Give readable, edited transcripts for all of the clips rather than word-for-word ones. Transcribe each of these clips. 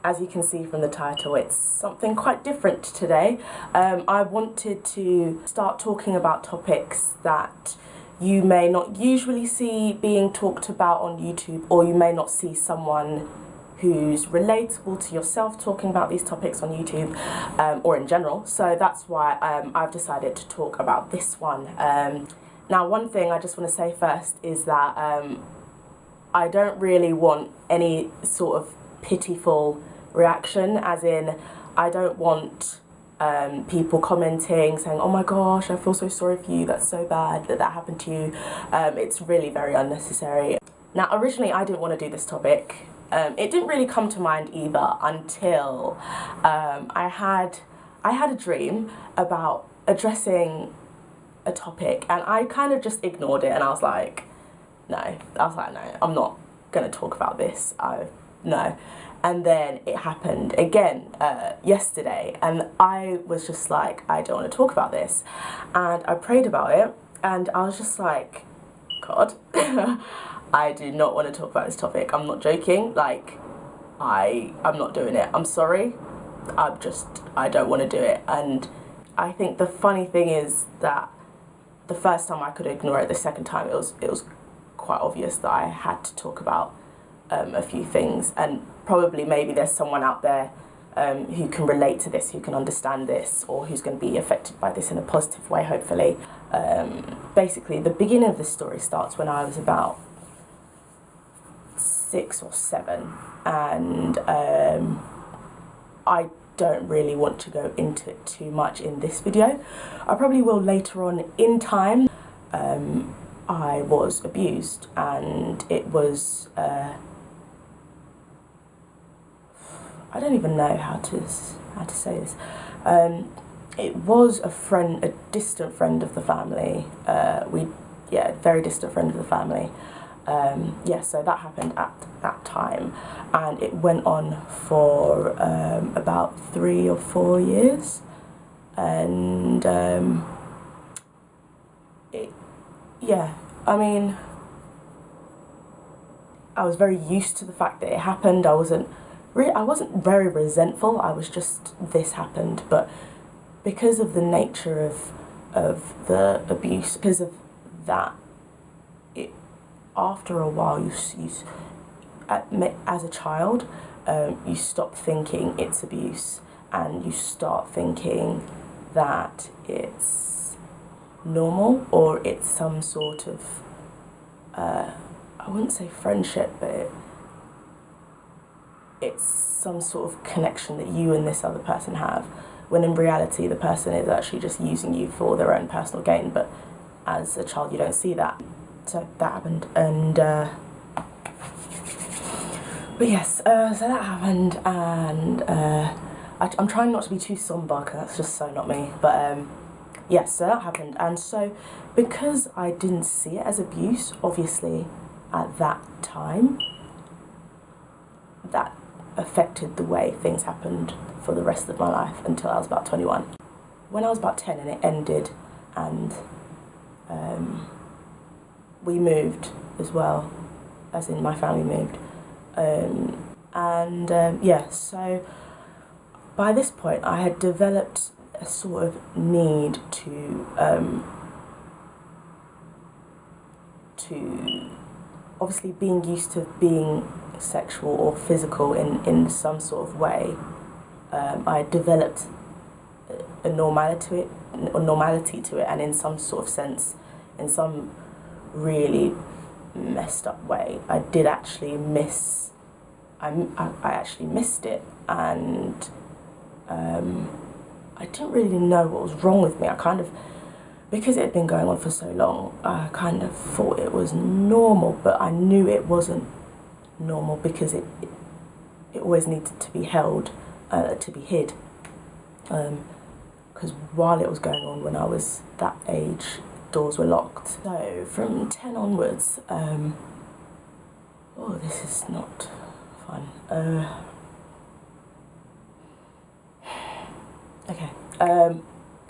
As you can see from the title, it's something quite different today. I wanted to start talking about topics that you may not usually see being talked about on YouTube, or you may not see someone who's relatable to yourself talking about these topics on YouTube, or in general. So that's why I've decided to talk about this one. Now, one thing I just want to say first is that I don't really want any sort of pitiful reaction, as in I don't want people commenting saying, oh my gosh, I feel so sorry for you, that's so bad that happened to you. It's really very unnecessary. Now, originally I didn't want to do this topic. It didn't really come to mind either until I had a dream about addressing a topic, and I kind of just ignored it, and I was like, no, I'm not gonna talk about this. No. And then it happened again yesterday, and I was just like, I don't want to talk about this. And I prayed about it, and I was just like, God, I do not want to talk about this topic. I'm not joking. Like, I'm not doing it. I'm sorry. I don't want to do it. And I think the funny thing is that the first time I could ignore it, the second time it was quite obvious that I had to talk about a few things, and probably maybe there's someone out there who can relate to this, who can understand this, or who's going to be affected by this in a positive way, hopefully. Basically, the beginning of the story starts when I was about 6 or 7, and I don't really want to go into it too much in this video. I probably will later on in time. I was abused, and it was I don't even know how to say this. It was a distant friend of the family. Very distant friend of the family. So that happened at that time, and it went on for about 3 or 4 years, and I mean, I was very used to the fact that it happened. I wasn't very resentful. I was just, this happened. But because of the nature of the abuse, because of that, after a while, as a child, you stop thinking it's abuse, and you start thinking that it's normal, or it's some sort of, I wouldn't say friendship, but it's some sort of connection that you and this other person have, when in reality the person is actually just using you for their own personal gain. But as a child, you don't see that. So that happened, and but yes, so that happened, and I'm trying not to be too somber, because that's just so not me. But yes, so that happened, and so because I didn't see it as abuse, obviously, at that time, that affected the way things happened for the rest of my life until I was about 21. When I was about 10 and it ended, and we moved as well, as in my family moved, so by this point I had developed a sort of need to obviously, being used to being sexual or physical in some sort of way. I developed a normality to it, and in some sort of sense, in some really messed up way, I did actually miss. I actually missed it, and I didn't really know what was wrong with me. Because it had been going on for so long, I kind of thought it was normal, but I knew it wasn't normal, because it always needed to be held, to be hid. Because while it was going on, when I was that age, doors were locked. So from 10 onwards, this is not fun. Okay.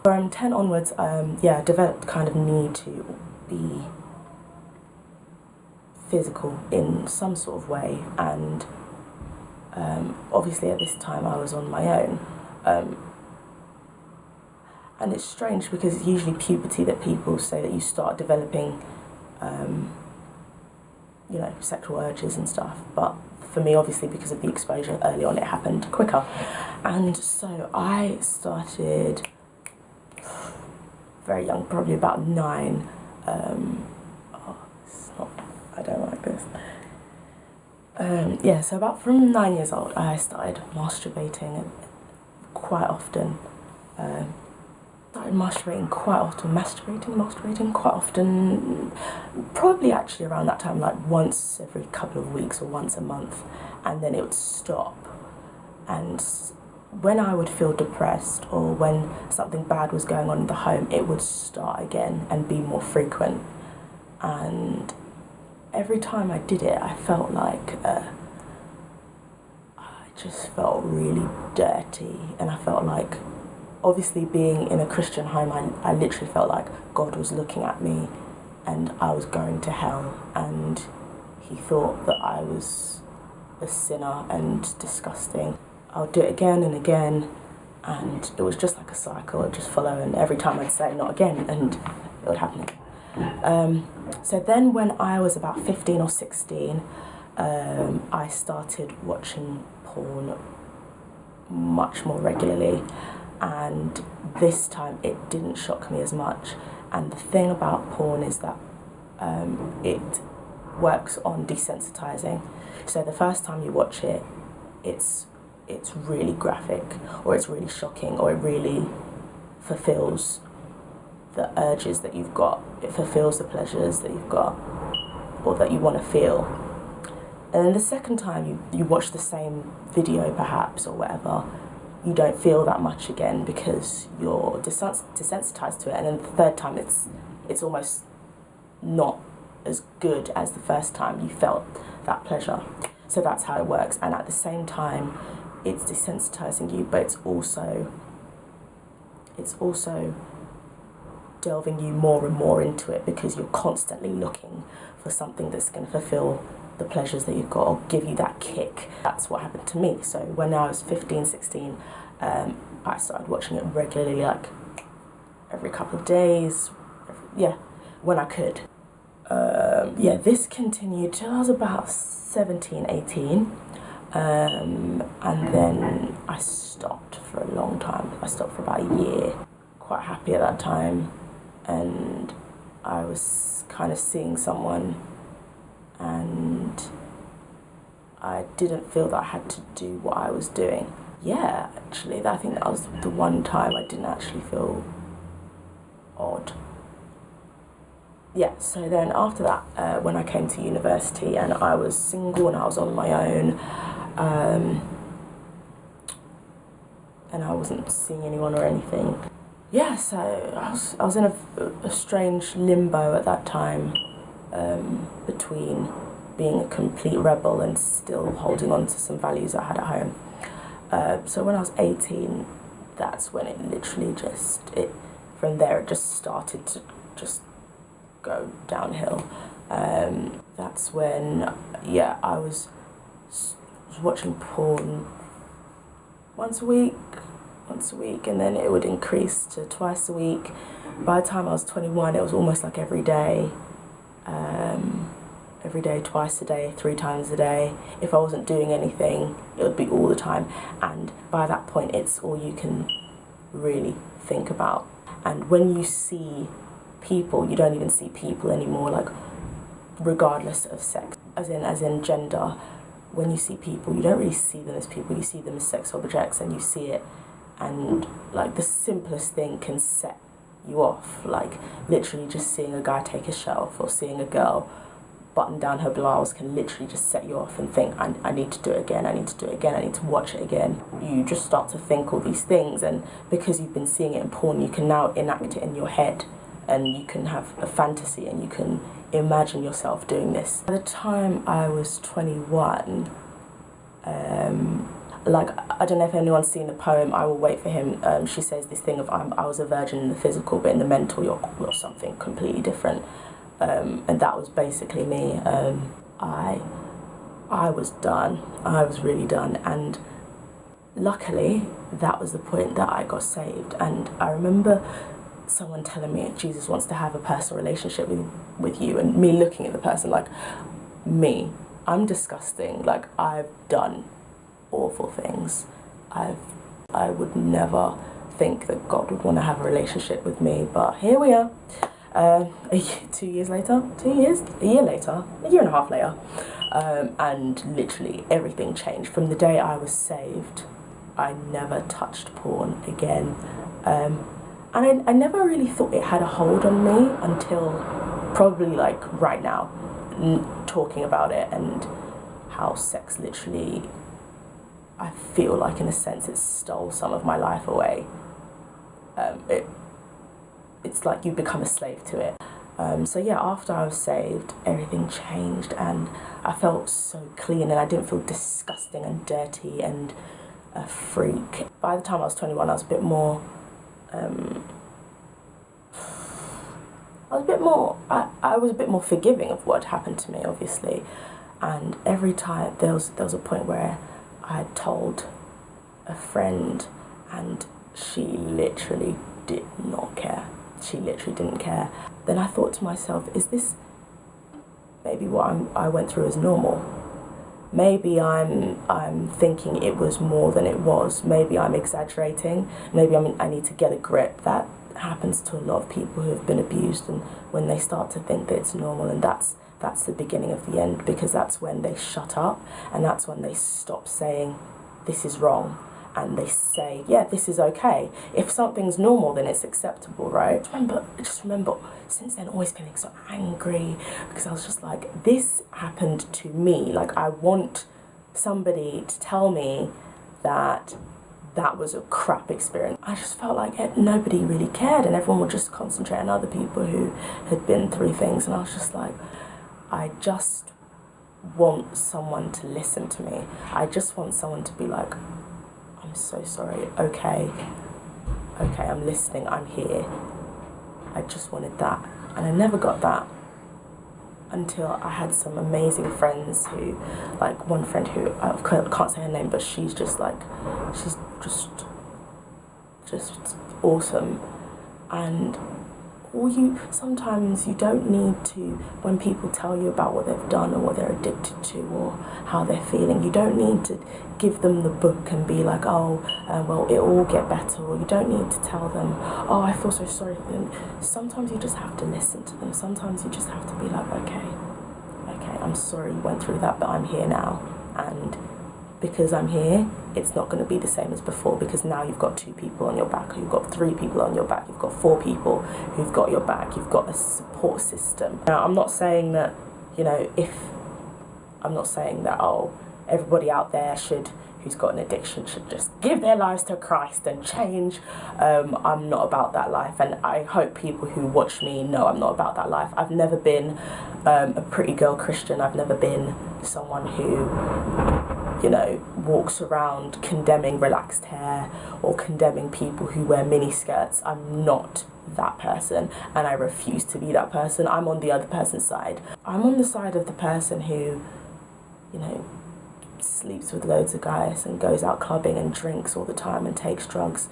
From 10 onwards, I developed kind of need to be physical in some sort of way, and Obviously at this time I was on my own. And it's strange because it's usually puberty that people say that you start developing, sexual urges and stuff. But for me, obviously, because of the exposure early on, it happened quicker. And so I started very young, probably about 9. I don't like this. So about from 9 years old, I started masturbating quite often. Masturbating quite often, probably actually around that time, like once every couple of weeks or once a month, and then it would stop. And when I would feel depressed or when something bad was going on in the home, it would start again and be more frequent. And every time I did it, I felt like I just felt really dirty, and I felt like, obviously being in a Christian home, I literally felt like God was looking at me and I was going to hell, and he thought that I was a sinner and disgusting. I would do it again and again, and it was just like a cycle. It would just follow, and every time I'd say not again, and it would happen again. So then when I was about 15 or 16, I started watching porn much more regularly. And this time it didn't shock me as much. And the thing about porn is that it works on desensitizing. So the first time you watch it, it's really graphic, or it's really shocking, or it really fulfills the urges that you've got. It fulfills the pleasures that you've got or that you want to feel. And then the second time you watch the same video perhaps or whatever, you don't feel that much again because you're desensitized to it. And then the third time it's almost not as good as the first time you felt that pleasure. So that's how it works. And at the same time, it's desensitizing you, but it's also delving you more and more into it because you're constantly looking for something that's going to fulfill the pleasures that you've got or give you that kick. That's what happened to me. So when I was 15, 16, I started watching it regularly, like every couple of days, when I could. This continued till I was about 17, 18, and then I stopped for a long time. I stopped for about a year. Quite happy at that time, and I was kind of seeing someone, and I didn't feel that I had to do what I was doing. Yeah, actually, I think that was the one time I didn't actually feel odd. Yeah, so then after that, when I came to university and I was single and I was on my own, and I wasn't seeing anyone or anything. Yeah, so I was in a strange limbo at that time, between being a complete rebel and still holding on to some values I had at home. So when I was 18, that's when it literally from there it just started to just go downhill. That's when, I was watching porn once a week, and then it would increase to twice a week. By the time I was 21, it was almost like every day, twice a day, 3 times a day. If I wasn't doing anything, it would be all the time. And by that point, it's all you can really think about. And when you see people, you don't even see people anymore, like regardless of sex, as in gender. When you see people, you don't really see them as people, you see them as sex objects, and you see it, and like the simplest thing can set you off. Like literally just seeing a guy take his shirt off, or seeing a girl button down her blouse can literally just set you off and think, I need to do it again, I need to watch it again. You just start to think all these things, and because you've been seeing it in porn, you can now enact it in your head, and you can have a fantasy, and you can imagine yourself doing this. By the time I was 21, I don't know if anyone's seen the poem "I Will Wait for Him." She says this thing of I was a virgin in the physical, but in the mental you're something completely different. And that was basically me. I I was done. I was really done, and luckily that was the point that I got saved. And I remember someone telling me Jesus wants to have a personal relationship with you, and me looking at the person like, me, I'm disgusting. Like, I've done awful things. I would never think that God would want to have a relationship with me, but here we are. 2 years later, a year later, a year and a half later, and literally everything changed. From the day I was saved, I never touched porn again, and I never really thought it had a hold on me until probably like right now, talking about it and how sex literally, I feel like in a sense it stole some of my life away. It's like you become a slave to it. So yeah, after I was saved, everything changed, and I felt so clean, and I didn't feel disgusting and dirty and a freak. By the time I was 21, I was a bit more, I was a bit more forgiving of what had happened to me, obviously. And every time, there was a point where I had told a friend, and she literally did not care. She literally didn't care. Then I thought to myself, is this maybe what I went through is normal? Maybe I'm thinking it was more than it was. Maybe I'm exaggerating. Maybe I need to get a grip. That happens to a lot of people who have been abused, and when they start to think that it's normal, and that's the beginning of the end, because that's when they shut up, and that's when they stop saying this is wrong, and they say, yeah, this is okay. If something's normal, then it's acceptable, right? I just remember since then always feeling so angry, because I was just like, this happened to me. Like, I want somebody to tell me that that was a crap experience. I just felt like nobody really cared, and everyone would just concentrate on other people who had been through things, and I was just like, I just want someone to listen to me. I just want someone to be like, I'm so sorry, okay, I'm listening, I'm here. I just wanted that, and I never got that until I had some amazing friends who, like one friend who, I can't say her name, but she's just awesome. And sometimes you don't need to, when people tell you about what they've done or what they're addicted to or how they're feeling, you don't need to give them the book and be like, well, it'll all get better, or you don't need to tell them, oh, I feel so sorry for them. Sometimes you just have to listen to them. Sometimes you just have to be like, okay, I'm sorry you went through that, but I'm here now, and because I'm here, it's not going to be the same as before, because now you've got 2 people on your back, you've got 3 people on your back, you've got 4 people who've got your back, you've got a support system. Now, I'm not saying that, everybody out there who's got an addiction should just give their lives to Christ and change. I'm not about that life, and I hope people who watch me know I'm not about that life. I've never been a pretty girl Christian. I've never been someone who walks around condemning relaxed hair or condemning people who wear mini skirts. I'm not that person, and I refuse to be that person. I'm on the other person's side. I'm on the side of the person who, sleeps with loads of guys and goes out clubbing and drinks all the time and takes drugs,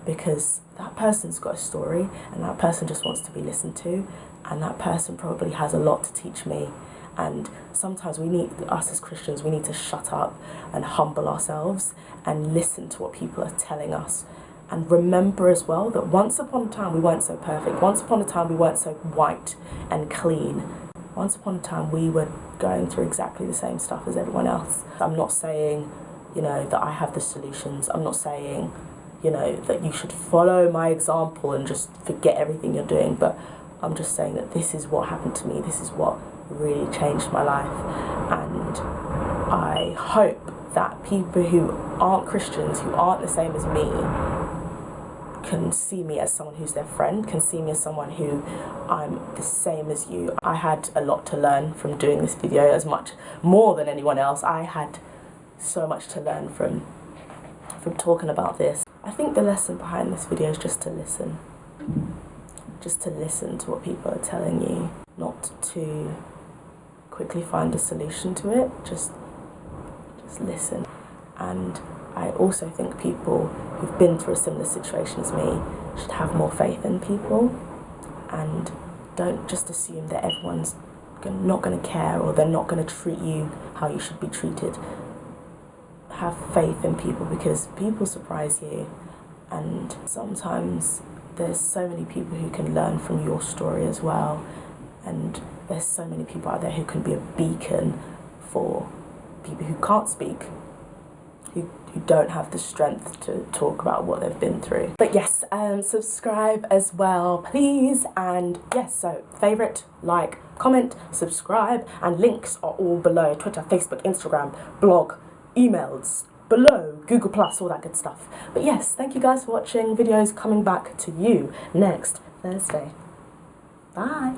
because that person's got a story, and that person just wants to be listened to, and that person probably has a lot to teach me. And sometimes us as Christians, we need to shut up and humble ourselves and listen to what people are telling us. And remember as well that once upon a time we weren't so perfect. Once upon a time we weren't so white and clean. Once upon a time we were going through exactly the same stuff as everyone else. I'm not saying, that I have the solutions. I'm not saying, that you should follow my example and just forget everything you're doing. But I'm just saying that this is what happened to me. This is what really changed my life, and I hope that people who aren't Christians, who aren't the same as me, can see me as someone who's their friend, can see me as someone who I'm the same as you. I had a lot to learn from doing this video, more than anyone else. I had so much to learn from talking about this. I think the lesson behind this video is just to listen. Just to listen to what people are telling you, not to quickly find a solution to it. Just just listen. And I also think people who've been through a similar situation as me should have more faith in people, and don't just assume that everyone's not going to care or they're not going to treat you how you should be treated. Have faith in people, because people surprise you, and sometimes there's so many people who can learn from your story as well, and there's so many people out there who can be a beacon for people who can't speak, who don't have the strength to talk about what they've been through. But yes, subscribe as well, please. And yes, so favourite, like, comment, subscribe, and links are all below. Twitter, Facebook, Instagram, blog, emails, below, Google+, all that good stuff. But yes, thank you guys for watching. Videos coming back to you next Thursday. Bye.